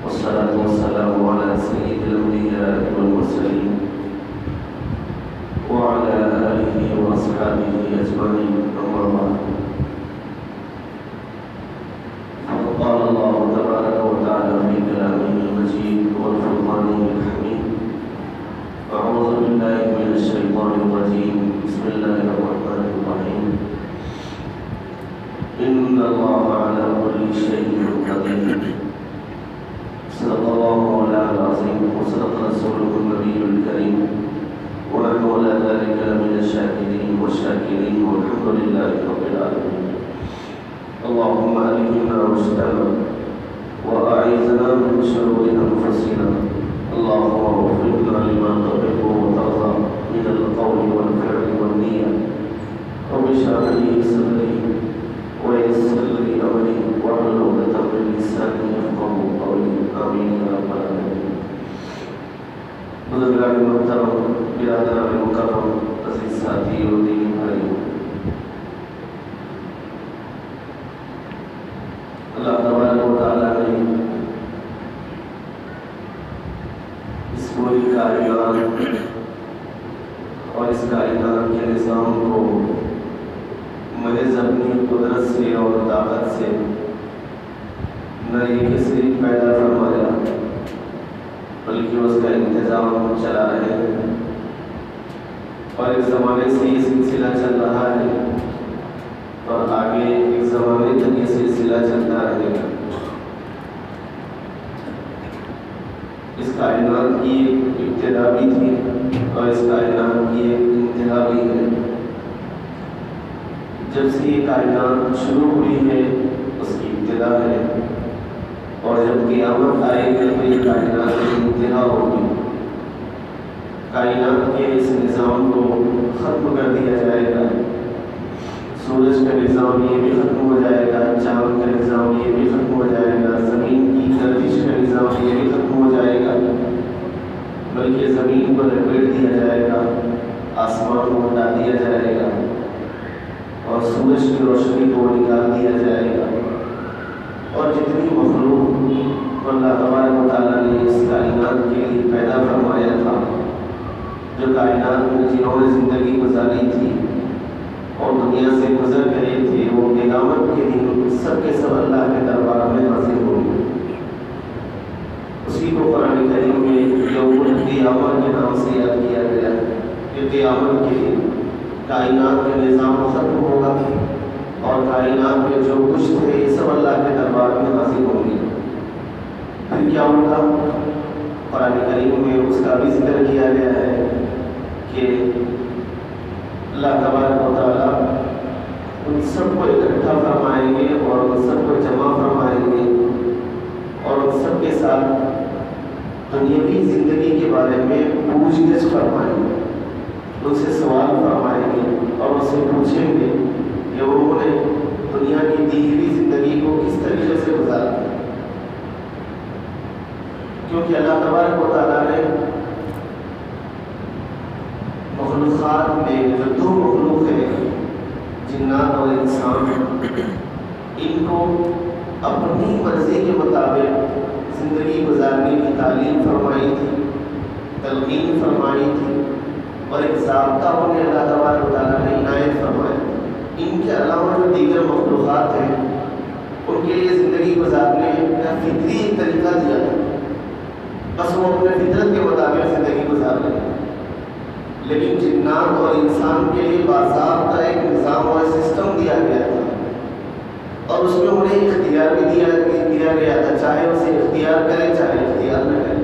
والصلاة والسلام على سيد الأنبياء والمرسلين وعلى آله وأصحابه أجمعين، أما بعد. قال الله تبارك وتعالى في كلامه المجيد والفرقانه الحميد: أعوذ بالله من الشيطان الرجيم، بسم الله الرحمن الرحيم. إن الله على كل شيء قدير. صدق الله مولانا العظيم وصدق رسوله النبي الكريم، ونحن على ذلك من الشاهدين والشاكرين، والحمد لله رب العالمين. اللهم ألهمنا رشدنا وأعذنا من شرور أنفسنا. اللهم وفقنا لما تحب وترضى من القول والفعل والنية. رب اشرح لي صدري ويسر لي أمري واحلل عقدة من لساني يفقهوا قولي. آمين يا رب العالمين. بزرگان محترم، برادران مکرم، عزیز ساتھی اور دینی بھائیوں، اللہ تبارک و تعالیٰ نے اس پوری کائنات اور اس کائنات کے نظام کو محض اپنی قدرت سے اور طاقت سے نہ یہ کہ صرف پیدا فرمایا بلکہ اس کا انتظام چلا رہے ہیں، اور ایک زمانے سے یہ سلسلہ چل رہا ہے اور آگے ایک زمانے تک یہ سلسلہ چلتا رہے گا۔ اس کائنات کی ایک ابتدا بھی تھی اور اس کائنات کی ایک انتہا بھی ہے۔ جب سے یہ کائنات شروع ہوئی ہے اس کی ابتدا ہے، اور جب قیامت آئے گی تو یہ کائنات کی انتہا ہوگی۔ کائنات کے اس نظام کو ختم کر دیا جائے گا۔ سورج کا نظام یہ بھی ختم ہو جائے گا، چاند کا نظام یہ بھی ختم ہو جائے گا، زمین کی گردش کا نظام یہ بھی ختم ہو جائے گا، بلکہ زمین کو لپیٹ دیا جائے گا، آسمان کو ہٹا دیا جائے گا، اور سورج کی روشنی کو نکال دیا جائے گا، اور جتنی مخلوق اللہ تبارک و تعالیٰ نے اس کائنات کے لیے پیدا فرمایا تھا، جو کائنات میں جنہوں نے زندگی گزاری تھی اور دنیا سے گزر گئے تھے، وہ قیامت کے دن سب کے سب اللہ کے دربار میں حاضر ہوں گے۔ اسی کو قرآن کریم میں یوم القیامہ کے نام سے یاد کیا گیا ہے کہ قیامت کے دن کائنات کا نظام ختم ہوگا اور کائنات میں جو کچھ تھے یہ سب اللہ کے دربار میں حاضر ہوں گے۔ پھر کیا ہوگا؟ قرآن کریم میں اس کا بھی ذکر کیا گیا ہے کہ اللہ تبارک و تعالیٰ ان سب کو اکٹھا فرمائیں گے اور ان سب کو جمع فرمائیں گے، اور ان سب کے ساتھ دنیاوی زندگی کے بارے میں پوچھ گچھ فرمائیں گے، ان سے سوال فرمائیں گے اور ان سے پوچھیں گے کہ انہوں نے دنیا کی دی ہوئی زندگی کو کس طریقے سے گزارا، کیونکہ اللہ تبارک و تعالیٰ نے مخلوقات میں جو دو مخلوق ہیں، جنات اور انسان، ان کو اپنی مرضی کے مطابق زندگی گزارنے کی تعلیم فرمائی تھی، تلقین فرمائی تھی، اور ایک ضابطہ انہیں اللہ تبارک و تعالیٰ نے عنایت فرمایا۔ ان کے علاوہ جو دیگر مخلوقات ہیں ان کے لیے زندگی گزارنے کا فطری ایک طریقہ دیا تھا، بس وہ اپنے فطرت کے مطابق زندگی گزار رہے ہیں، لیکن جنات اور انسان کے لیے باضابطہ ایک نظام اور سسٹم دیا گیا تھا، اور اس میں انہیں اختیار بھی دیا گیا تھا، چاہے اسے اختیار کریں چاہے اختیار نہ کریں۔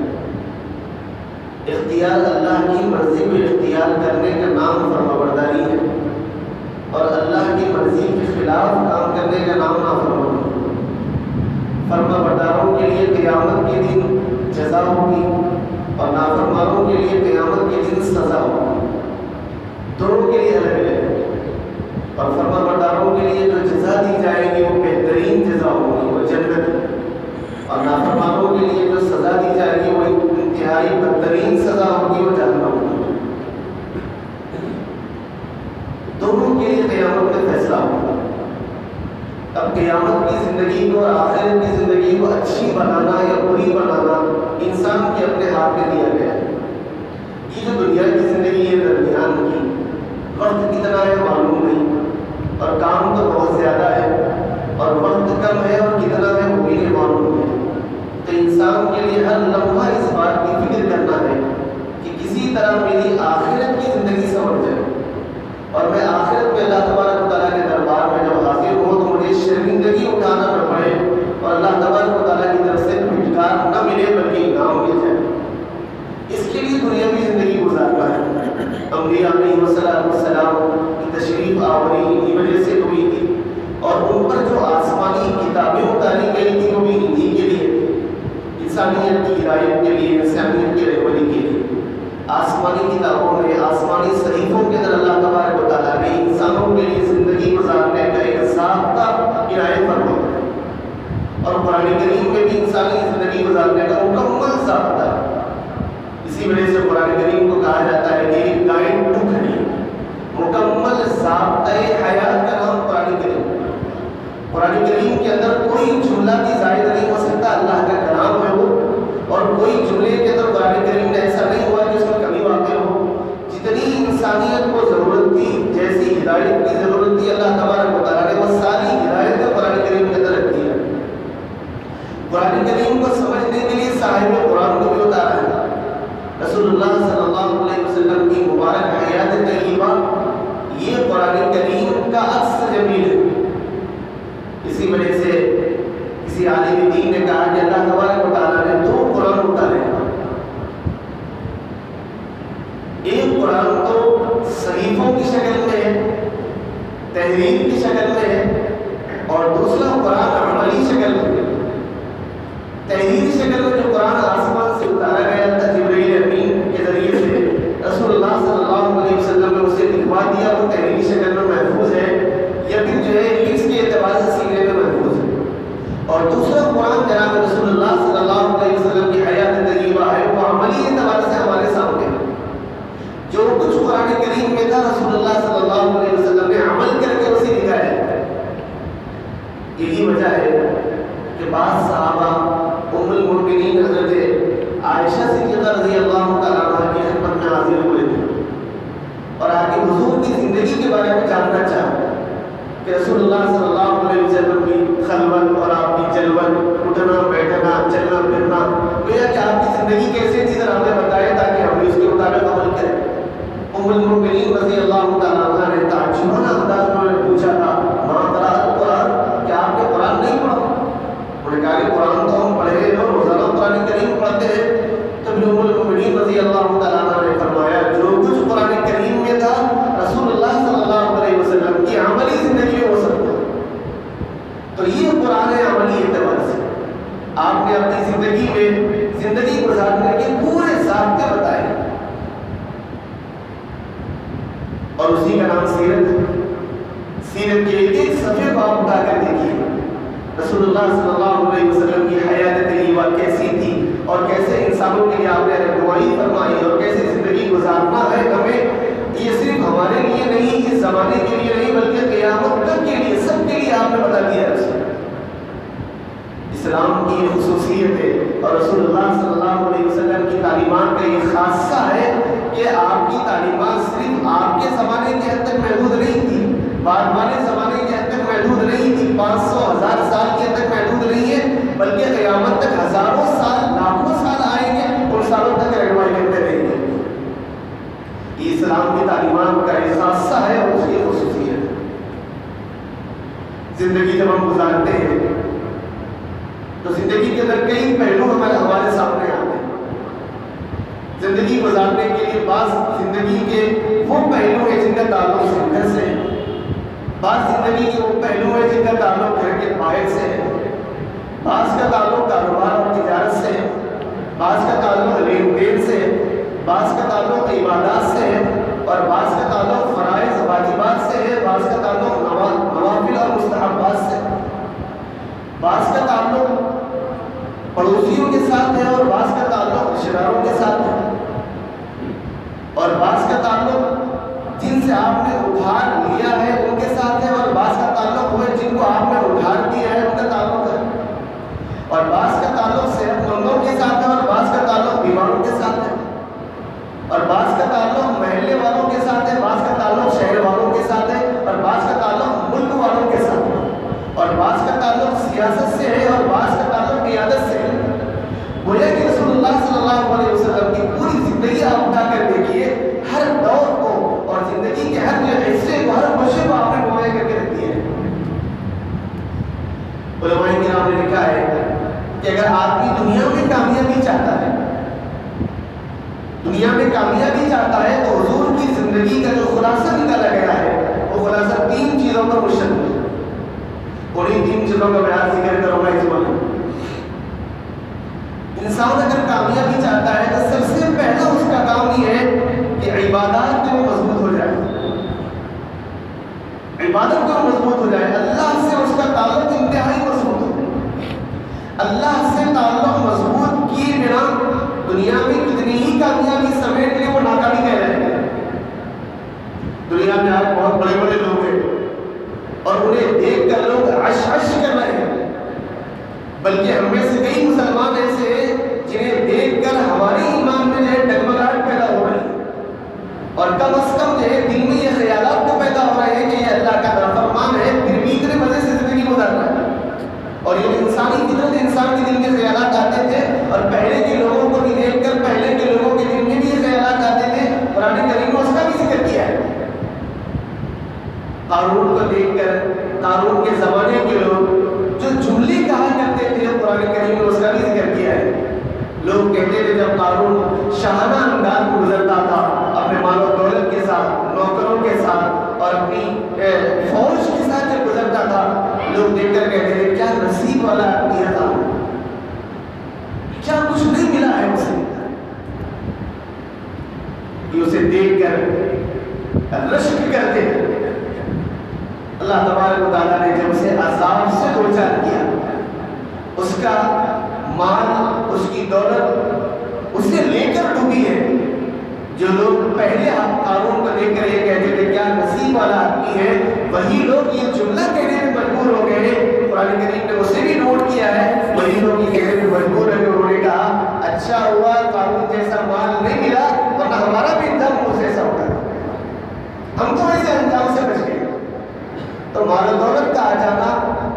اختیار اللہ کی مرضی کو اختیار کرنے کا نام فرمانبرداری ہے، اور اللہ کی مرضی کے خلاف کام کرنے کا نام نافرمانی ہے۔ فرمانبرداروں کے لیے قیامت کے دن جزا ہوگی اور نافرمانوں کے لیے قیامت کے دن سزا ہوگی، دونوں کے لیے الگ الگ۔ اور فرمانبرداروں کے لیے جو جزا دی جائے گی وہ بہترین جزا ہوگی، وہ جنت، اور نافرمانوں کے لیے جو سزا دی جائے گی وہ انتہائی بدترین سزا ہوگی، وہ جہنم ہوگی۔ دونوں کے لیے قیامت میں فیصلہ ہوگا۔ اب قیامت کی زندگی کو اور آخرت کی زندگی کو اچھی بنانا یا بری ولی بنانا انسان کے اپنے ہاتھ میں دیا گیا ہے۔ یہ جو دنیا کی زندگی ہے درمیان کی، وقت کتنا ہے معلوم نہیں، اور کام تو بہت زیادہ ہے، اور وقت کم ہے اور کتنا ہے وہ بھی نہیں معلوم ہے۔ تو انسان کے لیے ہر لمحہ اس بات کی فکر کرنا ہے کہ کسی طرح میری آخرت کی زندگی سمجھ جائے، اور میں آخرت میں اللہ تبارک و تعالیٰ کے دربار میں جب حاضر ہوں تو مجھے شرمندگی اٹھانا نہ پڑے، اور اللہ تبارک و تعالیٰ کی طرف سے پھٹکار نہ ملے بلکہ انعام مل جائے۔ اس کے لیے دنیاوی زندگی گزارنا ہے۔ انبیاء علیہ السلام کی تشریف آوری انہی وجہ سے ہوئی تھی، اور ان پر جو آسمانی کتابیں اتاری گئی تھی وہ بھی انہی کے لیے، انسانیت کی ہدایت کے لیے، انسانیت کی رہبری کے لیے۔ آسمانی کتابوں میں، آسمانی صحیفوں کے اندر اللہ تبارک و تعالیٰ نے انسانوں کے لیے زندگی گزارنے کا ایک ضابطہ عنایت فرمایا ہے، اور قرآن کریم میں بھی انسانی زندگی گزارنے کا مکمل ضابطہ ہے۔ اسی وجہ سے قرآن کریم کو کہا جاتا ہے کہ ایک گائیڈ بک ہے، مکمل ضابطۂ حیات کا نام قرآن کریم۔ قرآن کریم کے اندر کوئی جملہ بھی زائد نہیں ہو سکتا، اللہ کا کلام ہے وہ، اور کوئی جملے کے اندر قرآن کریم میں ایسا نہیں ہوا کہ اس میں کمی واقع ہو۔ جتنی انسانیت کو ضرورت تھی، جیسی ہدایت کی ضرورت تھی، اللہ تبارک و تعالیٰ نے وہ ساری ہدایتیں قرآن کریم کے اندر رکھ دی ہے۔ قرآن کریم کو سمجھنے کے لیے صاحب قرآن کو بھی اتارا ہے۔ رسول اللہ صلی اللہ علیہ وسلم کی مبارک حیات طیبہ یہ قرآن کریم کا عکس جمیل ہے۔ اسی وجہ سے کسی عالم دین نے کہا کہ اللہ تبارک و تعالیٰ نے دو قرآن اتارے، ایک قرآن تو صحیفوں کی شکل میں ہے، تحریر کی شکل میں ہے، اور دوسرا قرآن عملی شکل میں ہے۔ تحریری شکل میں جو قرآن آسمان سے اتارا گیا تھا جبرائیل امین کے ذریعے سے، رسول اللہ صلی اللہ علیہ وسلم نے اسے لکھوا دیا، وہ تحریری شکل میں محفوظ ہے، یا پھر جو ہے انگلش کے اعتبار سے سینے میں محفوظ ہے۔ اور دوسرا قرآن جناب رسول اللہ صلی اللہ علیہ وسلم کی حیات طیبہ ہے، وہ عملی اعتبار سے ہمارے سامنے ہے۔ جو کچھ قرآن کریم میں تھا رسول اللہ صلی اللہ علیہ وسلم نے عمل کر کے اسے دکھایا ہے۔ یہی وجہ ہے کہ بعض صحابہ ام المؤمنین حضرت عائشہ صدیقہ رضی اللہ تعالیٰ عنہ کی خدمت میں حاضر ہوئے تھے، اور آگے حضور کی زندگی کے بارے میں جاننا چاہا کہ رسول اللہ صلی اللہ علیہ وسلم کی خلوت اور آپ کی جلوت، اٹھنا بیٹھنا، چلنا پھرنا، گویا کہ آپ کی زندگی کیسے تھی ذرا ہمیں بتائے تاکہ ہم بھی اس کے مطابق عمل کریں۔ ام المؤمنین رضی اللہ تعالیٰ عنہ نے تعجبانہ انداز میں پوچھا تھا، ماں قرأت قرآن، کیا آپ نے قرآن نہیں پڑھا؟ انہوں نے کہا کہ قرآن تو ہم پڑھے ہیں اور روزانہ قرآن کریم پڑھتے ہیں۔ تو ام المؤمنین رضی اللہ تعالیٰ عنہ نے فرمایا جو کچھ قرآن کریم میں تھا رسول اللہ صلی اللہ علیہ وسلم کی عملی زندگی میں ہو سکتا ہے۔ تو یہ قرآن عملی اعتبار سے آپ نے اپنی زندگی میں زندگی گزارنے کے پورے ضابطے بتائے، اور اسی کا نام سیرت ہے۔ سیرت کے ایک ایک صفحے کو آپ اٹھا کر دیکھیے، رسول اللہ صلی اللہ علیہ وسلم کی حیات طیبہ کیسی تھی، اور کیسے انسانوں کے لیے آپ نے رہنمائی فرمائی، اور کیسے زندگی گزارنا ہے ہمیں۔ یہ صرف ہمارے لیے نہیں، اس زمانے کے لیے نہیں، بلکہ قیامت تک کے لیے، سب کے لیے آپ نے بتا دیا ہے۔ اسلام کی یہ خصوصیت ہے، اور رسول اللہ صلی اللہ علیہ وسلم کی تعلیمات کا یہ خاصہ ہے کہ آپ کی تعلیمات صرف آپ کے زمانے کے حد تک محدود نہیں تھی، بعد والے زمانے کے حد تک محدود نہیں تھی، 500 1000 سال کے حد تک محدود نہیں ہے، بلکہ قیامت تک ہزاروں سال، لاکھوں سال آئیں گے، ان سالوں تک رہنمائی کرتے رہیں گے۔ یہ اسلام کی تعلیمات کا ایک خاصہ ہے اور اس کی خصوصیت ہے۔ زندگی جب ہم گزارتے ہیں تو زندگی کے اندر کئی پہلو ہمارے سامنے آتے ہیں۔ زندگی گزارنے کے لیے بعض زندگی کے وہ پہلو ہیں جن کا تعلق گھر سے ہے، بعض زندگی کے وہ پہلو ہیں جن کا تعلق گھر کے باہر سے ہے، بعض کا تعلق کاروبار اور تجارت سے ہے، بعض کا تعلق لین دین سے ہے، بعض کا تعلق عبادات سے ہے، اور بعض کا تعلق فرائض واجبات سے ہے، بعض کا تعلق نوافل اور مستحبات سے ہے، بعض کا تعلق پڑوسیوں کے ساتھ ہے، اور بعض کا تعلق رشتہ داروں کے ساتھ ہے، اور بعض کا تعلق جن سے آپ نے ادھار لیا ہے ان کے ساتھ ہے، اور بعض کا تعلق وہ ہے جن کو آپ نے ادھار دیا ہے ان کا تعلق ہے، اور بعض کا تعلق صحت مندوں کہ اگر آدمی دنیا میں کامیابی چاہتا ہے، دنیا میں کامیابی چاہتا ہے تو حضور کی زندگی کا جو خلاصہ نکالا گیا ہے وہ خلاصہ 3 چیزوں پر مشتمل ہے۔ انہیں 3 چیزوں کا بیان ذکر کروں گا اس وقت۔ انسان اگر کامیابی چاہتا ہے تو سب سے پہلا اس کا کام یہ ہے کہ عبادات میں وہ مضبوط ہو جائے، عبادت میں وہ مضبوط ہو جائے، اللہ سے اس کا تعلق انتہائی مضبوط ہو۔ اللہ سے تعلق مضبوط کیے بنا دنیا میں کتنی ہی کامیابی سمیٹ لے وہ ناکامی کہہ رہے ہیں۔ دنیا میں آج بہت بڑے بڑے لوگ ہیں اور انہیں دیکھ کر لوگ عش عش کر رہے ہیں، بلکہ ہم میں سے کئی مسلمان ایسے ہیں جنہیں دیکھ کر ہمارے ایمان میں جو ہے ڈگمگاہٹ پیدا ہو رہی ہے، اور کم از کم جو ہے دل میں یہ خیالات تو پیدا ہو رہے ہیں کہ یہ اللہ کا نافرمان ہے، پھر بھی اتنے مزے سے زندگی گزار رہا ہے۔ اور یہ انسانی فطرت، انسان کے دل میں خیالات آتے تھے، اور پہلے کے لوگوں کو بھی دیکھ کر پہلے کے لوگوں کے دل میں بھی یہ خیالات آتے تھے۔ قرآن کریم نے اس کا بھی ذکر کیا ہے۔ قارون کو دیکھ کر قارون کے زمانے کے لوگ جو جملے کہا کرتے تھے، قرآن کریم نے اس کا بھی ذکر کیا ہے۔ لوگ کہتے تھے جب قارون شاہانہ انداز میں گزرتا تھا اپنے مال و دولت کے ساتھ، نوکروں کے ساتھ اور اپنی فوج کے ساتھ جب گزرتا تھا، لوگ دیکھ کر کہتے تھے کیا نصیب والا آدمی تھا، کیا کچھ نہیں ملا ہے اسے۔ یہ اسے دیکھ کر رشک کرتے تھے۔ اللہ تبارک و تعالیٰ نے جب اسے عذاب سے دوچار کیا، اس کا مال، اس کی دولت اسے لے کر ڈوبی ہے۔ جو لوگ پہلے قارون کو دیکھ کر یہ کہتے تھے کیا نصیب والا آدمی ہے، وہی لوگ یہ جملہ کہنے میں مجبور ہو گئے ہیں۔ قرآن کریم نے اسے بھی نوٹ کیا ہے، وہی لوگ یہ کہنے میں مجبور ہے کہ انہوں نے کہا اچھا ہوا قارون جیسا مال نہیں ملا، ورنہ ہمارا بھی دم اس جیسا ہوتا، ہم تو ایسے انجام سے بچ گئے۔ تو مال و دولت کا آ جانا،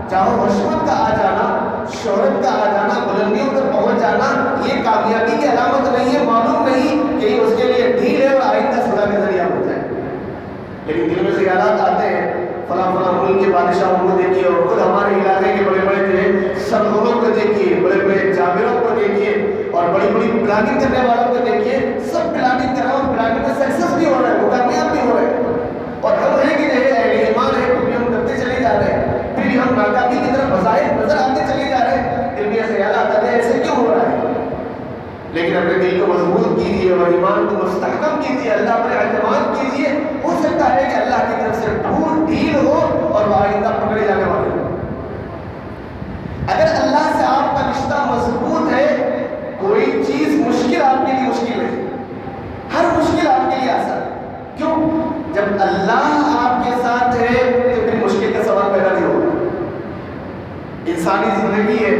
چاہو رشوت کا آ جانا، شہرت کا آ جانا، بلندیوں پر پہنچ جانا، یہ کامیابی کی علامت نہیں ہے، معلوم نہیں کہ اس کے لیے ڈھیل ہے اور آئندہ سزا کا ذریعہ ہوتا ہے۔ لیکن دل میں خیالات آتے ہیں فلاں فلاں ملک کے بادشاہوں کو دیکھیے، اور خود ہمارے علاقے کے بڑے بڑے جو ہے سرخوروں کو دیکھیے، بڑے بڑے جابروں کو دیکھیے، اور بڑی بڑی پلاننگ کرنے والوں کو دیکھیے، سب پلاننگ کر رہے ہیں اور پلاننگ میں سکسیس بھی ہو رہا ہے، وہ کامیاب بھی ہو رہے ہیں، اور ہم ہیں کہ اہل ایمان ہے پھر بھی ہم کرتے چلے جا رہے ہیں، پھر بھی ہم ناکامی کی طرف بظاہر نظر آتے چلے جا رہے ہیں۔ دل میں خیالات آتے ہیں ایسے کیوں ہو رہا ہے؟ لیکن اپنے دل کو مضبوط کیجیے اور ایمان کو مستحکم کیجیے، اللہ پر اعتماد کیجیے، ہو سکتا ہے کہ اللہ کی طرف سے ڈھیل ہو اور وہ آئندہ پکڑے جانے والے ہو۔ اگر اللہ سے آپ کا رشتہ مضبوط ہے، کوئی چیز مشکل آپ کے لیے مشکل نہیں، ہر مشکل آپ کے لیے آسان ہے۔ کیوں؟ جب اللہ آپ کے ساتھ ہے تو پھر مشکل کا سوال پیدا نہیں ہوگا۔ انسانی زندگی ہے،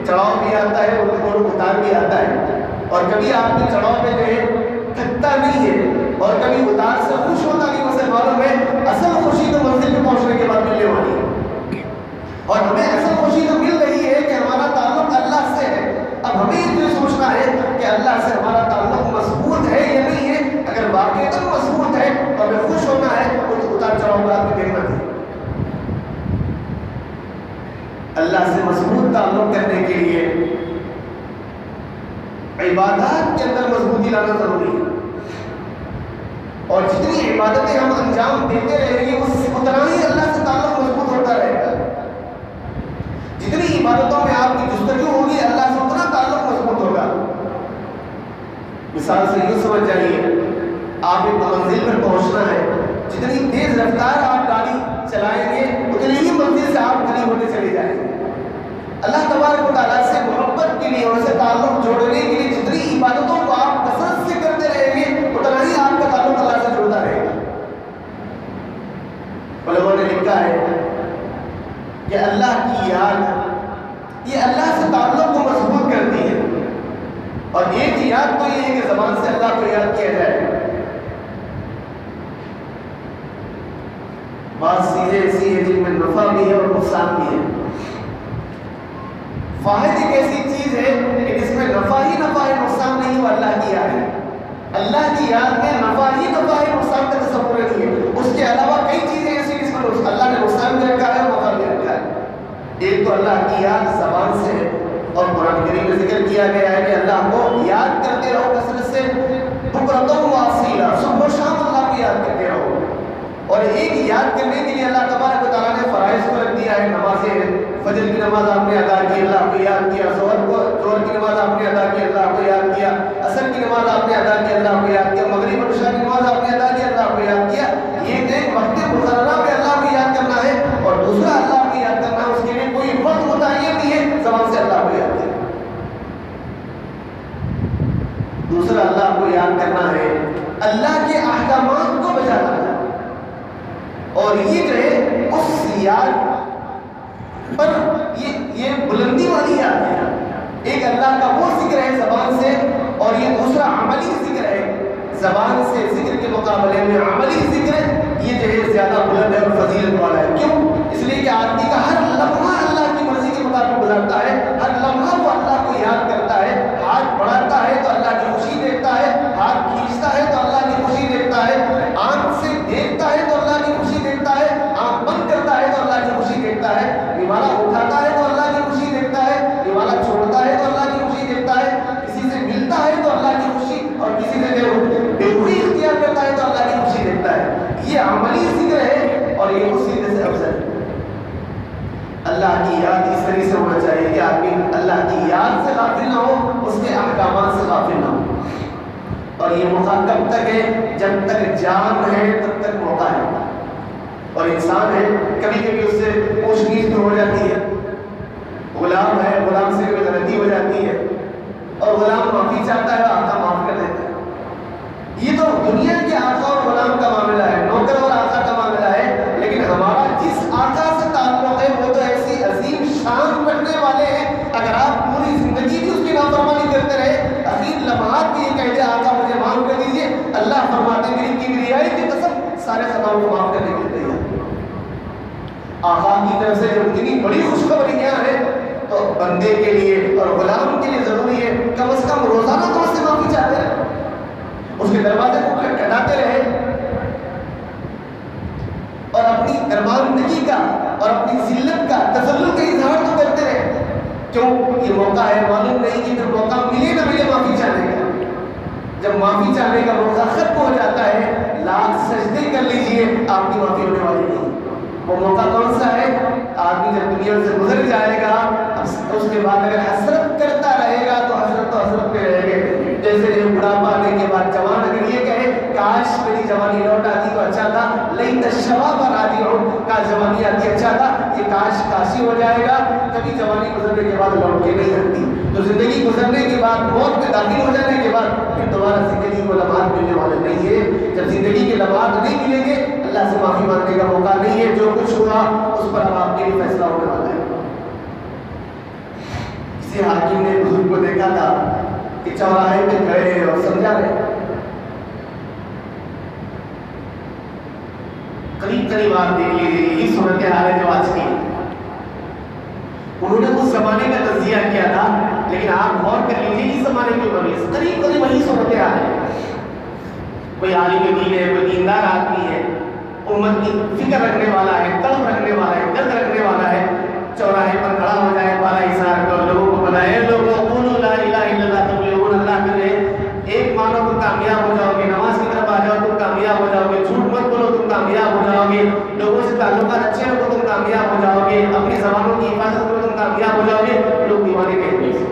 چڑھاؤ بھی آتا ہے اور اتار بھی آتا ہے، اور کبھی آپ کے چڑھاؤ پہ جو ہے تھکتا نہیں ہے، اور کبھی اتار سے خوش ہوتا نہیں، اسے معلوم ہے اصل خوشی تو منزل پہ پہنچنے کے بعد ملنے والی ہے، اور ہمیں اصل خوشی تو مل رہی ہے کہ ہمارا تعلق اللہ سے ہے۔ اب ہمیں یہ سوچنا ہے کہ اللہ سے ہمارا تعلق مضبوط ہے یا نہیں ہے۔ اگر واقعی مضبوط ہے تو ہمیں خوش ہونا ہے، تو اتار چڑھاؤ کا آپ دیکھنا تھا۔ اللہ سے مضبوط تعلق کرنے کے لیے عبادات کے اندر مضبوطی لانا ضروری ہے، اور جتنی عبادتیں ہم انجام دیتے رہیں گے اتنا ہی اللہ سے تعلق مضبوط ہوتا رہے گا۔ جتنی عبادتوں میں آپ کی جستجو ہوگی اللہ سے اتنا تعلق مضبوط ہوگا۔ مثال سے یوں سمجھ جائیے، آپ ایک منزل پر پہنچنا ہے، جتنی تیز رفتار آپ گاڑی چلائیں گے اتنی ہی منزل سے آپ قریب ہوتے چلے جائیں گے۔ اللہ تبارک و تعالیٰ سے محبت کے لیے اور اسے تعلق جوڑنے کے لیے جتنی عبادتوں کو آپ کثرت سے کرتے رہیں گے اتنا ہی آپ کا تعلق اللہ سے جڑتا رہے گا۔ علماء نے لکھا ہے کہ اللہ کی یاد یہ اللہ سے تعلق کو مضبوط کرتی ہے، اور ایک یاد تو یہ ہے کہ زبان سے اللہ کو یاد کیا جائے۔ بعض چیزیں ایسی ہیں جن میں نفع بھی ہے اور نقصان بھی ہے۔ فائد ایک ایسی چیز ہے کہ جس میں نفع ہی نفع ہے، نقصان نہیں، وہ اللہ کی یاد ہے۔ اللہ کی یاد میں نفع ہی نفع ہے، نقصان کا تصور نہیں ہے۔ اس کے علاوہ کئی چیزیں ایسی جس میں اللہ نے نقصان بھی رکھا ہے اور نفع بھی رکھا ہے۔ ایک تو اللہ کی یاد زبان سے ہے، اور قرآن کریم میں ذکر کیا گیا ہے کہ اللہ کو یاد کرتے رہو کثرت سے، بکرۃ و اصیلا، صبح و شام اللہ کو یاد کرتے رہو۔ اور ایک یاد کرنے کے لیے اللہ تبارک و تعالیٰ نے فرائض کو رکھ دیا ہے، نمازیں، فجر کی نماز آپ نے ادا کی اللہ کو یاد کیا، ظہر کی نماز آپ نے ادا کی اللہ کو یاد کیا، عصر کی نماز آپ نے ادا کی اللہ کو یاد کیا، مغرب اور عشاء کی نماز آپ نے ادا کی اللہ کو یاد کیا۔ یہ ایک وقت مقررہ میں اللہ کو یاد کرنا ہے، اور دوسرا اللہ کو یاد کرنا ہے، اس کے لیے کوئی وقت متعین نہیں ہے، زبان سے اللہ کو یاد کرنا۔ دوسرا اللہ کو یاد کرنا ہے اللہ کے احکامات کو بجا لانا، اور یہ جو ہے اس یاد پر یہ بلندی والی یاد ہے۔ ایک اللہ کا وہ ذکر ہے زبان سے، اور یہ دوسرا عملی ذکر ہے۔ زبان سے ذکر کے مقابلے میں عملی ذکر یہ جو ہے زیادہ بلند ہے اور فضیلت والا ہے۔ کیوں؟ اس لیے کہ آدمی کا ہر لمحہ اللہ کی مرضی کے مطابق گزارتا ہے، ہر لمحہ وہ اللہ کو یاد کرتا ہے، ہاتھ بڑھاتا ہے تو اللہ کی خوشی دیکھتا ہے، ہاتھ کھینچتا ہے تو اللہ کی خوشی دیکھتا ہے، آنکھ سے دیکھتا ہے تو اللہ کی خوشی دیکھتا ہے، آنکھ بند کرتا ہے تو اللہ کی خوشی دیکھتا ہے، نوالا اٹھاتا ہے تو اللہ کی خوشی دیکھتا ہے، نوالا چھوڑتا ہے تو اللہ کی خوشی دیکھتا ہے، کسی سے ملتا ہے تو اللہ کی خوشی، اور کسی سے بے روحی اختیار کرتا ہے تو اللہ کی خوشی دیکھتا ہے۔ یہ عملی ذکر ہے، اور یہ اس ذکر سے افضل ہے۔ اللہ کی یاد اس طرح سے ہونا چاہیے کہ آدمی اللہ کی یاد سے غافل نہ ہو، اس کے احکامات سے غافل نہ ہو۔ اور یہ موقع کب تک ہے؟ جب تک جان ہے تب تک موقع ہے۔ اور انسان ہے، کبھی کبھی اس سے پوچھ گچھ ہو جاتی ہے، غلام ہے، غلام سے کبھی غلطی ہو جاتی ہے، اور غلام معافی چاہتا ہے، آقا معاف کر دیتا ہے۔ یہ تو دنیا کے آقا اور غلام کا معاملہ ہے، نوکر اور آقا کا معاملہ ہے، لیکن ہمارا جس آقا سے تعلق ہے وہ تو ایسی عظیم شان رکھنے والے ہیں، اگر آپ پوری زندگی بھی اس کی نافرمانی کرتے رہے، اخیر لمحات بھی یہ کہہ دے آقا مجھے معاف کر دیجیے، اللہ فرماتے ہیں میری کبریائی کی قسم سارے خطاؤں کو معاف کرنے کے لیے تیار۔ آقا کی طرف سے جب اتنی بڑی خوشخبریاں ہیں تو بندے کے لیے اور غلام کے لیے ضروری ہے کم از کم روزانہ تو اس سے معافی چاہتے ہیں، اس کے دروازے کو کھٹکھٹاتے رہے، اور اپنی درماندگی کا اور اپنی ذلت کا تذلل کا اظہار تو کرتے رہے۔ کیوں؟ یہ موقع ہے، معلوم نہیں کہ پھر موقع ملے نہ ملے معافی چاہنے کا۔ جب معافی چاہنے کا موقع ختم ہو جاتا ہے، لاکھ سجدے کر لیجئے آپ کی معافی ہونے والی نہیں۔ وہ موقع کون سا ہے؟ آدمی جب دنیا سے گزر جائے گا، اس کے بعد اگر حسرت کرتا رہے گا تو حسرت پہ رہے گے۔ جیسے بڑھاپا آنے کے بعد جوان اگر یہ کہے کاش میری جوانی لوٹ آتی تو اچھا تھا، لیت الشباب راجع، کاش جوانی آتی اچھا تھا، یہ کاش کاشی ہو جائے گا، کبھی جوانی گزرنے کے بعد لوٹ کے نہیں آتی۔ تو زندگی گزرنے کے بعد، موت میں داخل ہو جانے کے بعد پھر دوبارہ زندگی کو لمحات ملنے والے نہیں ہے۔ جب زندگی کے لمحات نہیں ملیں گے، اللہ سے معافی مانگنے کا موقع نہیں ہے۔ جو کچھ ہوا اس پر اب آپ کے لیے فیصلہ ہونے والا ہے۔ کسی حاکم نے بزرگ کو دیکھا تھا کہ چوراہے پہ کھڑے ہیں اور سمجھا رہے، قریب آپ دیکھ لیجیے، یہی صورتحال ہے جو آج کی۔ انہوں نے اس زمانے کا تجزیہ کیا تھا، لیکن آپ غور کر لیجیے اس زمانے کے اوپر قریب وہی صورتحال ہے۔ کوئی عالم دین ہے، کوئی دیندار آدمی ہے، امت کی فکر رکھنے والا ہے، طلب رکھنے والا ہے، درد رکھنے والا ہے، چوراہے پر کھڑا ہو جائے، بالا اشارہ کر لوگوں کو بتائے، لوگوں قولوا لا الہ الا اللہ تفلحون، اللہ کرے ایک مانو تم کامیاب ہو جاؤ گے، نماز کی طرف آ جاؤ تم کامیاب ہو جاؤ گے، جھوٹ مت بولو تم کامیاب ہو جاؤ گے، لوگوں سے تعلقات اچھے رکھو تم کامیاب ہو جاؤ گے، اپنی زبانوں کی حفاظت کرو تم کامیاب ہو جاؤ گے۔ لوگ دیوانے کہتے ہیں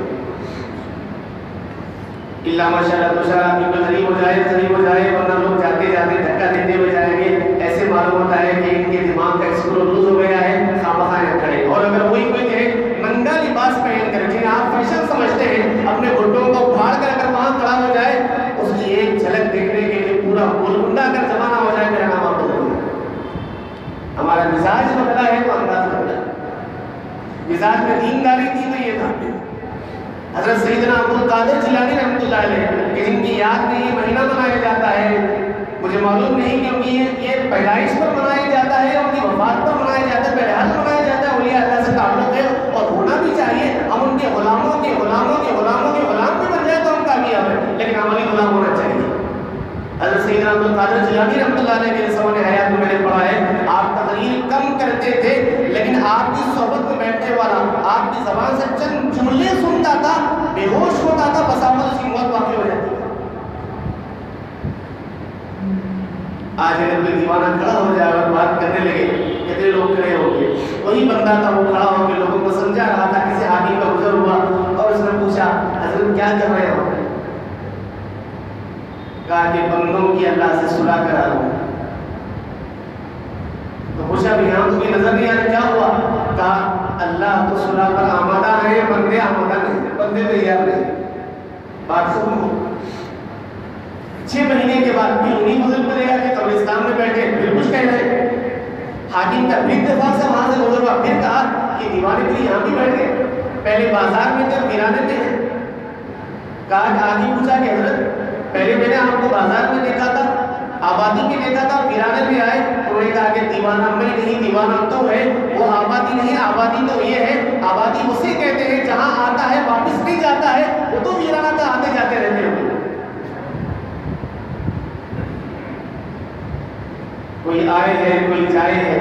اللہ ماشاءاللہ تو شاء بالکل غریب ہو جائے ورنہ لوگ جاتے جاتے دھکا دیتے ہوئے جائیں گے۔ ایسے معلوم ہوتا ہے کہ ان کے دماغ کا اسکرو لوز ہو گیا ہے، خامخواہ کھڑے۔ اور اگر وہی کوئی کہے ننگا لباس پہن کر، جنہیں آپ فیشن سمجھتے ہیں، اپنے گھٹوں کو پھاڑ کر اگر وہاں کھڑا ہو جائے، اس کی ایک جھلک دیکھنے کے لیے پورا گول گنڈا کر زمانہ ہو جائے، میرا نام آپ بدل گیا۔ ہمارا مزاج بدلا ہے تو انداز بدلا ہے۔ مزاج میں دینداری تھی تو یہ تھا۔ حضرت سیدنا عبدالقادر جیلانی رحمۃ اللہ علیہ کہ جن کی یاد میں یہ مہینہ منایا جاتا ہے، مجھے معلوم نہیں کہ ان کی یہ پیدائش پر منایا جاتا ہے، ان کی وفات پر منایا جاتا ہے، بہرحال منایا جاتا ہے، اولیاء اللہ سے تعلق ہے اور ہونا بھی چاہیے۔ ہم ان کے غلاموں کے غلاموں کے غلاموں کے غلام بھی بن جائے تو ہم کامیاب ہیں، لیکن عملی غلام ہونا چاہیے۔ حضرت سیدنا عبدالقادر جیلانی رحمۃ اللہ علیہ کے سوال حیات میں میں نے پڑھا ہے، آپ تقریر کم کرتے تھے لیکن آپ کی صحبت میں بیٹھنے والا، آپ آپ کی زبان سے چند جملے سنتا تھا، بے ہوش ہوتا تھا، بساوت اس کی موت واقع ہو جاتی. آج اگر کوئی دیوانہ کھڑا ہو جائے اور بات کرنے لگے، کتنے لوگ کھڑے ہوں گے؟ وہی بندہ تھا، وہ کھڑا ہو کے لوگوں کو سمجھا رہا تھا. کسی حاکم کا گزر ہوا اور اس نے پوچھا حضرت کیا کر رہے ہو؟ کہا کہ بندوں کی اللہ سے صلح کرا رہا ہوں. تو پوچھا بھی یہاں تمہیں نظر نہیں آ رہا کیا ہوا؟ کہا اللہ تو صلح پر آمادہ ہے، بندے آمادہ نہیں، بندے تیار نہیں. بات سنو. 6 مہینے کے بعد پھر انہیں بزرگ کو دیکھا کہ قبرستان میں بیٹھے پھر کچھ کہہ رہے. حاکم کا پھر اتفاق سے وہاں سے گزر ہوا، پھر کہا کہ دیوانے کے لیے یہاں بھی بیٹھ گئے. پہلے بازار میں تھے، ویرانے میں ہیں. کہا کہ آدمی پوچھا کہ حضرت پہلے میں نے آپ کو بازار میں دیکھا تھا، آبادی میں دیکھا تھا، ویرانے میں آئے. انہوں نے کہا کہ دیوانہ میں نہیں، دیوانہ تو ہے، وہ آبادی نہیں، آبادی تو یہ ہے. آبادی اسے کہتے ہیں جہاں آتا ہے واپس نہیں جاتا ہے، وہ تو ویرانہ کا آتے جاتے رہتے ہیں. کوئی آئے ہے کوئی جائے ہے،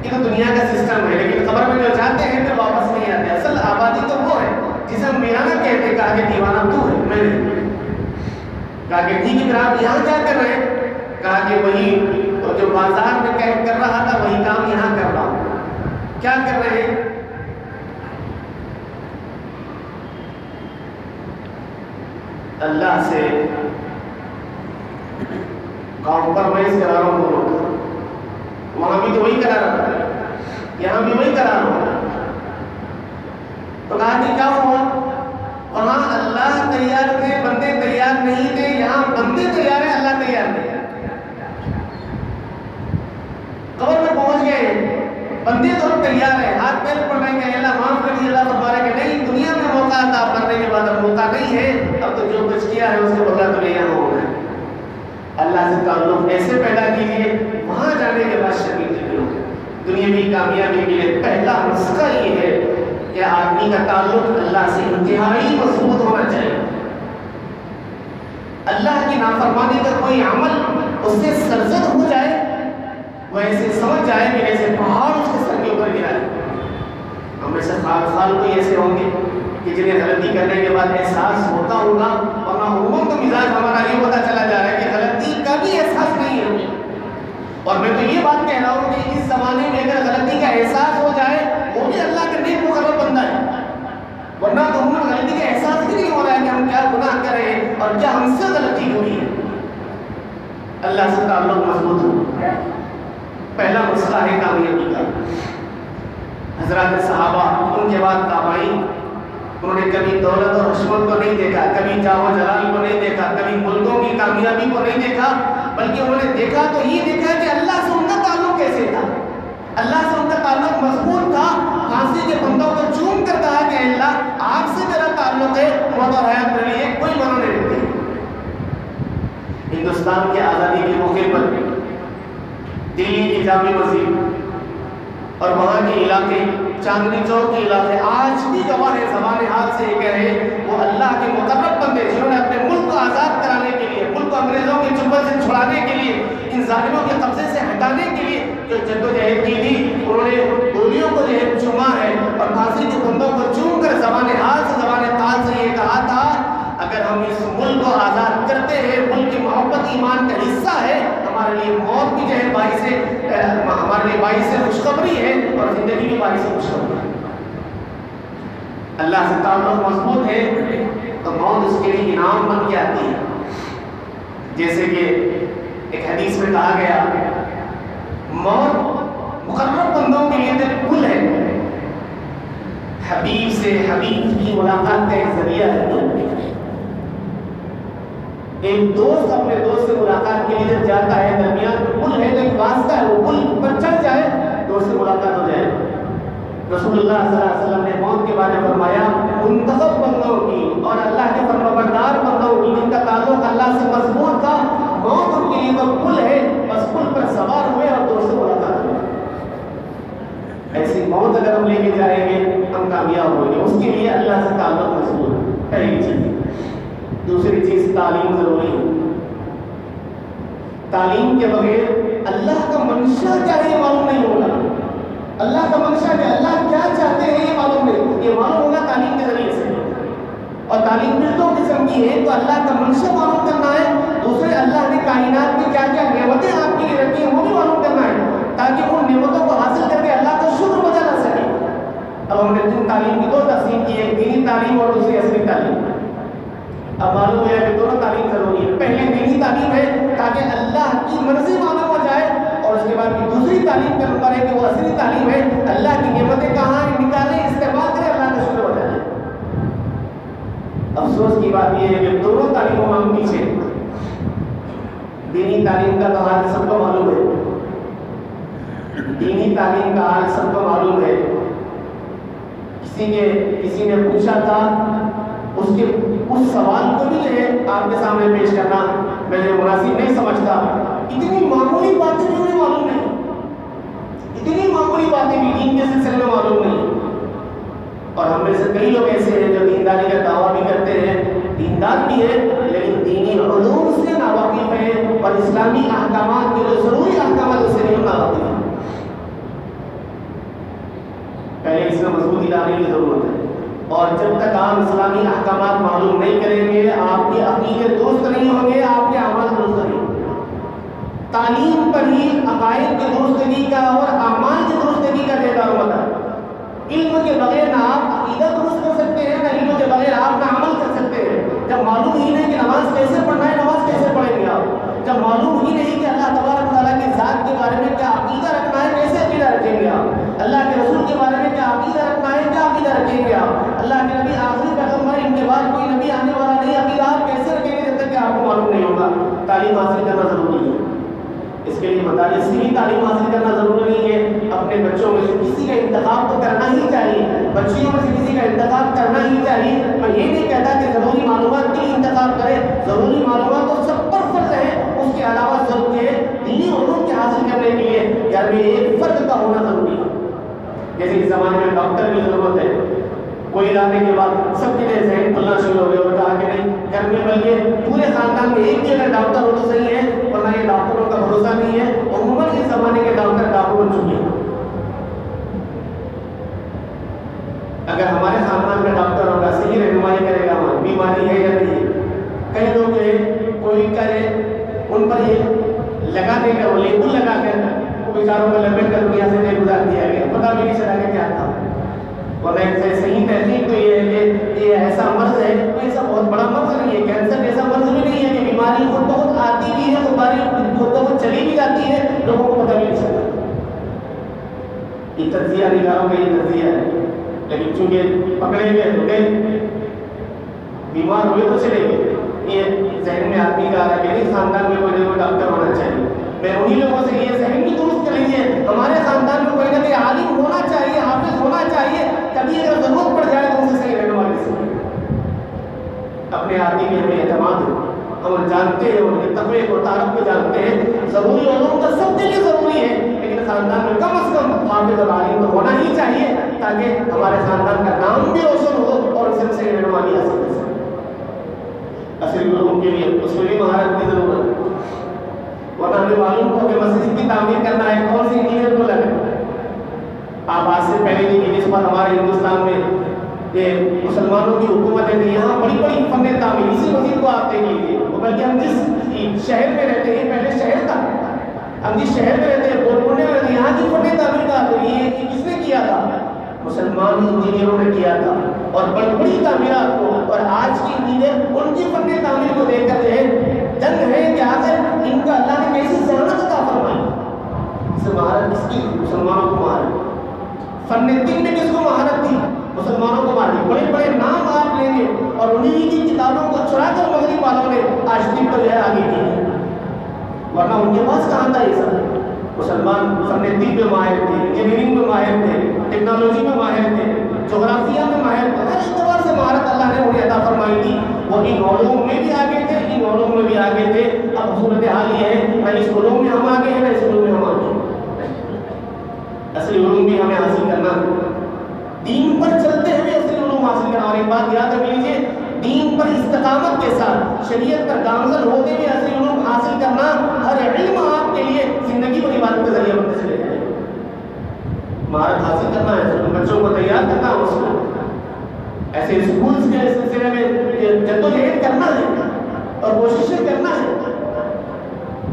یہ تو دنیا کا سسٹم ہے. لیکن قبر میں جو جاتے ہیں پھر واپس نہیں آتے. اصل آبادی تو وہ ہے جسے ہم ویرانہ کہتے ہیں. کہا کہ دیوانہ تو ہے، میں نہیں. کہا کہ ٹھیک ہے پھر آپ یہاں کیا کر رہے ہیں؟ کہا کہ وہی جو بازار میں کر رہا تھا وہی کام یہاں کر رہا ہوں. کیا کر رہے ہیں؟ اللہ سے کمپرومائز کرا رہا ہوں دونوں کا. وہاں بھی تو وہی کرا رہا تھا، یہاں بھی وہی کرا رہا ہوں. تو کہا کہ کیا ہوا؟ وہاں اللہ تیار تھے، بندے تیار نہیں تھے. یہاں بندے تیار ہیں، اللہ تیار نہیں. قبر میں پہنچ گئے، بندے تو تیار ہیں، ہاتھ پیر پڑھیں گے اللہ معاف کر دیجیے. اللہ فرما رہے کہ نہیں، دنیا میں موقع تھا، مرنے کے بعد اب موقع نہیں ہے. اب تو جو کچھ کیا ہے اس کے بدلہ تمہیں یہاں ہونا ہے. اللہ سے تعلق ایسے پیدا کیجیے، وہاں جانے کے بعد شریک نکلو. دنیاوی کامیابی کے لیے پہلا نسخہ یہ ہے کہ آدمی کا تعلق اللہ سے انتہائی مضبوط ہونا چاہیے. اللہ کی نافرمانی کا کوئی عمل اس سے سرزد ہو جائے، وہ ایسے سمجھ جائے کہ جیسے پہاڑ اس کے سر کے اوپر گرا ہے. ہم میں سے خال کوئی ایسے ہوں گے کہ جنہیں غلطی کرنے کے بعد احساس ہوتا ہوگا، ورنہ عموماً تو مزاج ہمارا یہ ہوتا چلا جا رہا ہے کہ غلطی کا بھی احساس نہیں ہے. اور میں تو یہ بات کہہ رہا ہوں کہ اس زمانے میں اگر غلطی کا احساس ہو جائے وہ بھی اللہ کا نیک مقرر بندہ ہے. ورنہ تو ہمیں غلطی کا احساس بھی نہیں ہو رہا ہے کہ ہم کیا گناہ کر رہے ہیں اور کیا ہم سے غلطی ہوئی ہے. اللہ سے تعلق مضبوط ہو، پہلا مسئلہ ہے کامیابی کا. حضرات صحابہ، ان کے بعد تابعین، انہوں نے کبھی دولت اور حشمت کو نہیں دیکھا، کبھی جاہ و جلال کو نہیں دیکھا، کبھی ملکوں کی کامیابی کو نہیں دیکھا، بلکہ انہوں نے دیکھا تو یہ دیکھا کہ اللہ سے ان کا تعلق کیسے تھا. اللہ سے ان کا تعلق مضبوط تھا. پھانسی کے بندوں کو چوم کر کہا کہ اللہ آپ سے میرا تعلق ہے، موت اور حیات میرے لیے کوئی معنی نہیں رکھتی. ہندوستان کی آزادی کے موقع پر دلی کی جامع مسجد اور وہاں کے علاقے، چاندنی چوک کے علاقے آج بھی گواہ ہے، زبان حال سے یہ کہہ رہے وہ اللہ کے مقرب بندے جنہوں نے اپنے ملک کو آزاد کرانے کے لیے، ملک کو انگریزوں کے چنگل سے چھڑانے کے لیے، ان ظالموں کے قبضے سے ہٹانے کے لیے جو جدوجہد کی تھی، انہوں نے گولیوں کو جو چوما ہے اور پھانسی کے بندوں کو چوم کر زبان حال سے، زبان تال سے یہ کہا تھا اگر ہم اس ملک کو آزاد کرتے ہیں، ملک کی محبت ایمان کا حصہ ہے، ہمارے لیے موت بھی جو ہے ہمارے لیے باعث خوشخبری ہے اور زندگی بھی باعث خوشخبری ہے. اللہ سے تعلق مضبوط ہے تو موت اس کے لیے انعام بن کے آتی ہے. جیسے کہ ایک حدیث میں کہا گیا موت مقرب بندوں کے لیے تو پل ہے، حبیب سے حبیب کی ملاقات کا ایک ذریعہ ہے. ایک دوست اپنے دوست سے ملاقات کے لیے جب جاتا ہے، درمیان پل ہے تو ایک واسطہ ہے، وہ پل پر چڑھ جائے دوست سے ملاقات ہو جائے. رسول اللہ صلی اللہ علیہ وسلم نے موت کے بارے میں فرمایا منتخب بندوں کی اور اللہ کے فرمانبردار بندوں کی جن کا تعلق اللہ سے مضبوط تھا، موت ان کے لیے تو پل ہے، بس پل پر سوار ہوئے اور دوست سے ملاقات ہوئے. ایسی موت اگر ہم لے کے جائیں گے ہم کامیاب ہوں گے. اس کے لیے اللہ سے تعلق مضبوط پہلی چیز. دوسری چیز تعلیم ضروری ہے. تعلیم کے بغیر اللہ کا منشا کیا ہے معلوم نہیں ہوگا. اللہ کا منشا ہے، اللہ کیا چاہتے ہیں یہ معلوم نہیں، یہ معلوم ہوگا تعلیم کے ذریعے سے، اور تعلیم بھی دو قسم کی ہے، تو اللہ کا منشا معلوم کرنا ہے، دوسرے اللہ نے کائنات میں کیا کیا نعمتیں آپ کے لیے رکھی ہیں وہ بھی معلوم کرنا ہے، تاکہ ان نعمتوں کو حاصل کر کے اللہ کا شکر بجا جا سکے۔ اب ہم نے تعلیم کی دو تقسیم کی، ایک دینی تعلیم اور دوسری عصری تعلیم۔ اب معلوم ہوا کہ دونوں تعلیم ضروری ہے، پہلے دینی تعلیم ہے تاکہ اللہ کی مرضی معلوم ہو جائے، اور اس کے بعد دوسری تعلیم کا نمبر ہے کہ وہ عصری تعلیم ہے، اللہ کی نعمتیں کہاں نکالیں، استعمال کریں، اللہ کا شکر ہو جائے۔ افسوس کی بات یہ ہے کہ دونوں تعلیموں میں ہم پیچھے۔ دینی تعلیم کا تو حال سب کو معلوم ہے، دینی تعلیم کا حال سب کو معلوم ہے۔ کسی نے پوچھا تھا، اس سوال کو بھی جو ہے آپ کے سامنے پیش کرنا میں نے مناسب نہیں سمجھتا۔ اتنی معمولی باتیں بھی انہیں معلوم نہیں، اتنی معمولی باتیں بھی دین کے سلسلے میں معلوم نہیں، اور ہم میں سے کئی لوگ ایسے ہیں جو دینداری کا دعویٰ بھی کرتے ہیں، دیندار بھی ہے لیکن دینی علوم سے ناواقف ہیں، اور اسلامی احکامات کے جو ضروری احکامات اس سے نہیں ناواقف ہیں۔ پہلے اس میں مضبوطی لانے کی ضرورت ہے، اور جب تک آپ اسلامی احکامات معلوم نہیں کریں گے، آپ کے عقیدے درست نہیں ہوں گے، آپ کے اعمال درست نہیں ہوں گے۔ تعلیم پر ہی عقائد کی درستگی کا اور اعمال کی درستگی کا دار و مدار۔ علم کے بغیر نہ آپ عقیدہ درست کر سکتے ہیں، نہ علم کے بغیر آپ نہ عمل کر سکتے ہیں۔ جب معلوم ہی نہیں کہ نماز کیسے پڑھنا ہے، نماز کیسے پڑھیں گے آپ؟ جب معلوم ہی نہیں کہ اللہ تبارک تعالیٰ کی ذات کے بارے میں کیا عقیدہ رکھنا ہے، کیسے عقیدہ رکھیں گے آپ؟ اللہ کے رسول کے بارے میں کیا عقیدہ رکھنا ہے، کیا عقیدہ رکھیں گے آپ؟ اللہ کے نبی آخری پیغمبر، ان کے بعد کوئی نبی آنے والا نہیں، عقیدہ آپ کیسے رکھیں گے جب تک کہ آپ کو معلوم نہیں ہوگا؟ تعلیم حاصل کرنا ضروری ہے، اس کے لیے مدارس سے بھی تعلیم حاصل کرنا ضروری ہے۔ اپنے بچوں میں سے کسی کا انتخاب تو کرنا ہی چاہیے، بچیوں میں سے کسی کا انتخاب کرنا ہی چاہیے۔ میں یہ نہیں کہتا کہ ضروری معلومات کے لیے انتخاب کرے، ضروری معلومات تو سب پر فرض ہے، اس کے علاوہ ضرورت ہے دینی علوم کے حاصل کرنے کے لیے گھر میں ایک فرد کا ہونا ضروری ہے۔ جیسے اس زمانے میں ڈاکٹر کی ضرورت ہے، کوئی لانے کے بعد سب کے لیے ذہن کھلنا شروع ہو گیا اور کہا کہ نہیں، گھر میں بلکہ پورے خاندان میں ایک جگہ ڈاکٹر ہو تو صحیح ہے، ورنہ یہ ڈاکٹروں کا بھروسہ نہیں ہے۔ عموماً اس زمانے کے ڈاکٹر ڈاکو بن چکے ہیں۔ اگر ہمارے خاندان کا ڈاکٹر ہوگا، صحیح رہنمائی کرے گا ہماری بیماری ہے یا نہیں ہے۔ کئی لوگ کوئی کرے ان پر یہ لگا دے کر، لیبل لگا کر بیچاروں کو لمبے کر دنیا سے گزار دیا گیا، پتہ بھی نہیں چلا کہ کیا تھا۔ اور ایک صحیح تحقیق تو یہ ہے کہ یہ ایسا مرض ہے، ایسا بہت بڑا مرض نہیں ہے، کینسر ایسا مرض بھی نہیں ہے کہ بیماری خود بہت آتی بھی ہے، خود بہت چلی بھی جاتی ہے، لوگوں کو پتہ بھی نہیں چلتا۔ یہ تجزیہ نگاروں کا یہ تجزیہ ہے، لیکن چونکہ پکڑے گئے تو گئے، بیمار ہوئے تو چلے گئے۔ یہ ذہن میں آدمی کا آ رہا ہے کہ خاندان میں کوئی نہ کوئی ڈاکٹر ہونا چاہیے۔ میں انہیں لوگوں سے یہ ذہن بھی درست کر لیجیے، ہمارے خاندان میں کوئی نہ کوئی عالم ہونا چاہیے، حافظ ہونا چاہیے، کبھی اگر ضرورت پڑ جائے تو اسے صحیح رہنمائی سے۔ اپنے آدمی میں ہمیں اعتماد ہے، ہم جانتے ہیں ان کے تقوی کو، تعارف کو جانتے ہیں، ضروری علوم تو سب کے لیے ضروری ہے، لیکن خاندان میں کم از کم حافظ اور عالم تو ہونا ہی چاہیے، تاکہ ہمارے خاندان کا نام بھی روشن ہو اور اسے صحیح رہنمائی حاصل کر سکے۔ اصل علوم کے لیے اس میں بھی مہارت کی ضرورت ہے، ورنہ ہمیں معلوم ہو کہ مسجد کی تعمیر کرنا ہے، کون سی انجینئر کو لگے۔ آپ آج سے پہلے کی نسبت ہمارے ہندوستان میں یہ مسلمانوں کی حکومتیں تھیں، یہاں بڑی بڑی فن تعمیر، اسی مسجد کو آپ دیکھ لیجیے، بلکہ ہم جس شہر میں رہتے ہیں، پہلے شہر تھا، ہم جس شہر میں رہتے ہیں گولکنڈے میں رہتے ہیں، یہاں کی فن تعمیر کا یہ کس نے کیا تھا؟ مسلمان انجینئروں نے کیا تھا، اور بڑی بڑی تعمیرات کو، اور آج کی انجینئر ان کی فن تعمیر کو دیکھ کر جو ہے جنگ ہے کہ آخر ان کا اللہ نے کیسی ضرورت عطا فرمائی۔ اس سے مہارت کس کی؟ مسلمانوں کو مہارت۔ فن دین میں کس کو مہارت تھی؟ مسلمانوں کو مہارت۔ بڑے بڑے نام آپ لیں گے اور انہی کی کتابوں کو چرا کر مغرب والوں نے آج دن کو جو ہے آگے کی، ورنہ ان کے پاس کہاں تھا یہ سب؟ مسلمان فن دین میں ماہر تھے، انجینئرنگ میں ماہر تھے، ٹیکنالوجی میں ماہر تھے، جغرافیہ میں ماہر تھے، ہر اعتبار سے مہارت اللہ نے انہیں عطا فرمائی تھی۔ وہ ان علوم میں بھی آگے تھے، ان علوم میں بھی آگے تھے۔ اب صورتحال یہ ہے نہ اس علوم میں ہم آگے ہیں، نہ اس علوم میں ہم آگے ہیں۔ اصلی علوم بھی ہمیں حاصل کرنا ہے، دین پر چلتے ہوئے اصلی علوم حاصل کرنا۔ اور ایک بات یاد رکھ لیجیے، دین پر استقامت کے ساتھ، شریعت پر گامزن ہوتے ہوئے اصلی علوم حاصل کرنا، ہر علم آپ کے لیے زندگی پر عبادت کا ذریعہ بنتے چلے جائے۔ مہارت حاصل کرنا ہے تو بچوں کو تیار کرنا ہے، اس کو ایسے اسکولس کے سلسلے میں جدوجہد کرنا ہے اور کوششیں کرنا ہے۔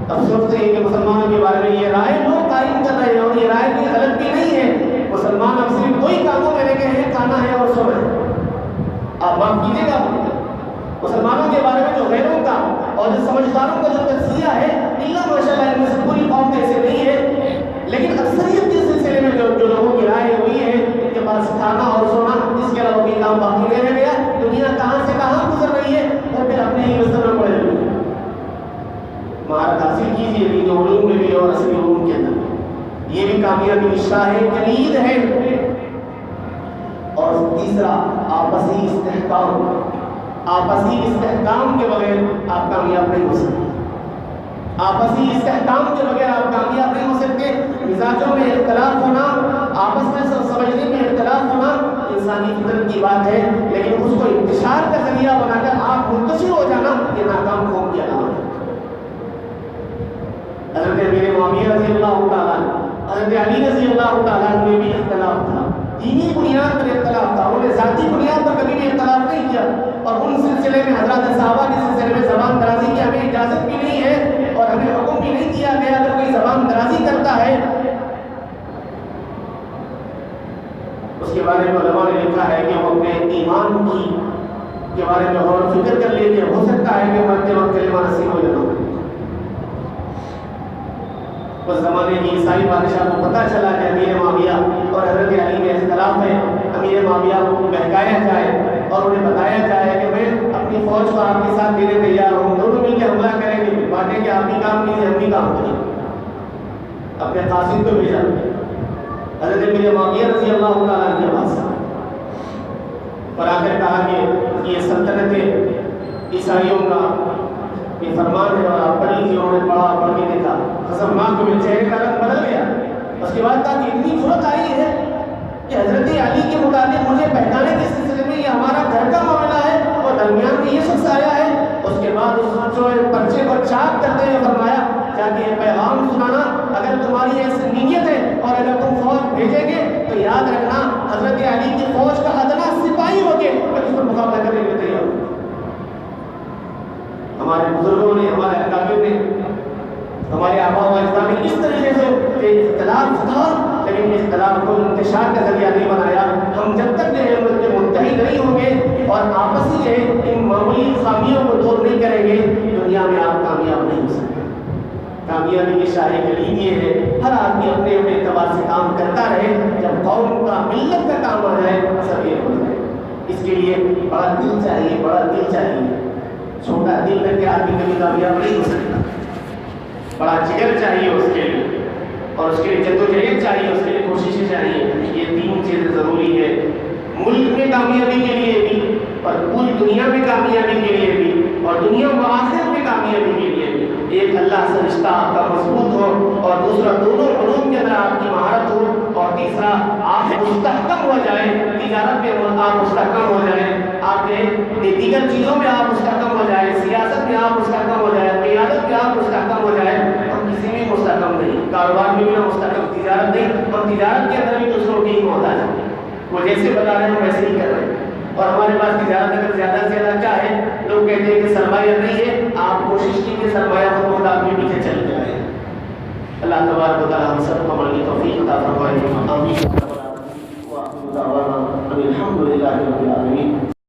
افسوس ہے کہ مسلمانوں کے بارے میں یہ رائے لوگ قائم کر رہے ہیں، اور یہ رائے بھی غلط بھی نہیں ہے۔ مسلمان اب صرف دو ہی کاموں میں رہ گئے ہیں، کھانا ہے اور سونا ہے۔ آپ معاف کیجیے گا، مسلمانوں کے بارے میں جو غیروں کا اور جو سمجھداروں کا جو تجزیہ ہے، اللہ ماشاءاللہ ان میں سے پوری قوم ایسے نہیں ہے، لیکن اکثریت کے سلسلے میں جو لوگوں کی رائے ہوئی ہے ان کے پاس کھانا اور سونا، اس کے علاوہ کوئی کام باقی نہیں رہ گیا۔ دنیا کہاں سے کہاں گزر رہی ہے اور پھر اپنے ہی بستر میں پڑے ہوئے۔ مہارت حاصل کیجیے بھی جو علوم میں بھی اور اصلی علوم کے اندر، یہ بھی کامیابی کی شاہ کلید ہے۔ اور تیسرا آپسی استحکام، آپسی استحکام کے بغیر آپ کامیاب نہیں ہو سکتے، آپسی استحکام کے بغیر آپ کامیاب نہیں ہو سکتے۔ مزاجوں میں اختلاف ہونا، آپس میں سمجھنے میں اختلاف ہونا انسانی فطرت کی بات ہے، لیکن اس کو انتشار کا ذریعہ بنا کر آپ منتشر ہو جانا یہ ناکام قوم کی علامت ہے۔ حضرت امیر معاویہ رضی اللہ تعالیٰ، حضرت علی رضی اللہ تعالیٰ میں بھی اختلاف تھا، دینی بنیاد پر اختلاف تھا، انہوں نے ذاتی بنیاد پر کبھی بھی اختلاف نہیں کیا، اور ان سلسلے میں حضرات صحابہ کے سلسلے میں زبان درازی کی ہمیں اجازت بھی نہیں ہے اور ہمیں حکم بھی نہیں دیا گیا اگر کوئی زبان درازی کرتا ہے اس کے بارے میں علماء نے لکھا ہے کہ وہ اپنے ایمان کی کے بارے میں غور و فکر کر لیں گے، ہو سکتا ہے کہ مرتے وقت کلمہ نصیب ہو جانا۔ اس زمانے کی عیسائی بادشاہ کو پتہ چلا کہ امیر معاویہ اور حضرت علی میں اختلاف ہے، امیر معاویہ کو بہکایا جائے اور انہیں بتایا جائے کہ میں اپنی فوج کو آپ کے ساتھ دینے تیار ہوں، دونوں مل کے حملہ کریں گے، باتیں کہ آپ بھی کام کیجیے ہم بھی کام کریں۔ اپنے قاصد کو بھیجا حضرت امیر معاویہ رضی اللہ تعالیٰ کے پاس اور آ کر کہا کہ یہ سلطنت عیسائیوں کا یہ فرمان ہے اور آپ پڑھ لیجیے۔ انہوں نے پڑھا، پڑھ کے دیکھا، قسم ماں کو چہرے کا رنگ بدل گیا۔ اس کے بعد کہا کہ اتنی ضرورت آئی ہے کہ حضرت علی کے متعلق مجھے بہکانے کے سلسلے میں یہ ہمارا گھر کا معاملہ ہے اور درمیان میں یہ شخص آیا ہے۔ اس کے بعد اس پرچے کو چاک کرتے ہوئے فرمایا جا کے یہ پیغام سنانا، اگر تمہاری ایسی نیت ہے اور اگر تم فوج بھیجیں گے تو یاد رکھنا حضرت علی کی فوج کا ادنا سپاہی ہو کے میں اس پر مقابلہ کرنے کے لیے تیار ہوں۔ ہمارے بزرگوں نے، ہمارے اکابر نے، ہمارے آباء و اجداد نے اس طریقے سے اختلاف تھا لیکن اختلاف کو انتشار کا ذریعہ نہیں بنایا۔ ہم جب تک متحد نہیں ہوں گے اور آپسی ان معمولی خامیوں کو دور نہیں کریں گے دنیا میں آپ کامیاب نہیں ہو سکتے۔ کامیابی کی شاہ کلید یہ ہے ہر آدمی اپنے اپنے اعتبار سے کام کرتا رہے، جب قوم کا ملت کا کام آ جائے سب ایک ہو جائے۔ اس کے لیے بڑا دل چاہیے، بڑا دل چاہیے۔ چھوٹا دل کر کے آدمی کبھی کامیاب نہیں ہو سکتا، بڑا جگر چاہیے اس کے لیے، اور اس کے لیے جدوجہد چاہیے، اس کے لیے کوششیں چاہیے۔ یہ تین چیزیں ضروری ہے ملک میں کامیابی کے لیے بھی اور پوری دنیا میں کامیابی کے لیے بھی اور دنیا و آخرت میں کامیابی کے لیے بھی۔ ایک اللہ سے رشتہ آپ کا مضبوط ہو اور دوسرا دونوں علوم کے اندر آپ کی مہارت ہو اور تیسرا آپ مستحکم ہو جائے، تجارت میں آپ مستحکم ہو جائیں، آپ کے دیگر چیزوں میں آپ مستحکم ہو جائیں، سیاست میں آپ مستحکم ہو جائیں، قیادت میں آپ مستحکم ہو جائیں۔ ہم کسی میں مستحکم نہیں، کاروبار میں بھی نہ مستحکم، تجارت نہیں، ہم تجارت کے اندر بھی دوسروں کی محتاج ہیں، وہ جیسے بتا رہے ہیں ہم ویسے ہی کر رہے ہیں۔ اور ہمارے پاس تجارت اگر زیادہ سے زیادہ کیا ہے، لوگ کہتے ہیں کہ سرمایہ نہیں ہے، آپ کوشش کیجیے سرمایہ خود آپ کے پیچھے چل جائے۔ اللہ تبارک و تعالی ہم سب کو عمل کی توفیق عطا فرمائے، آمین۔ الحمد للہ رب العالمین۔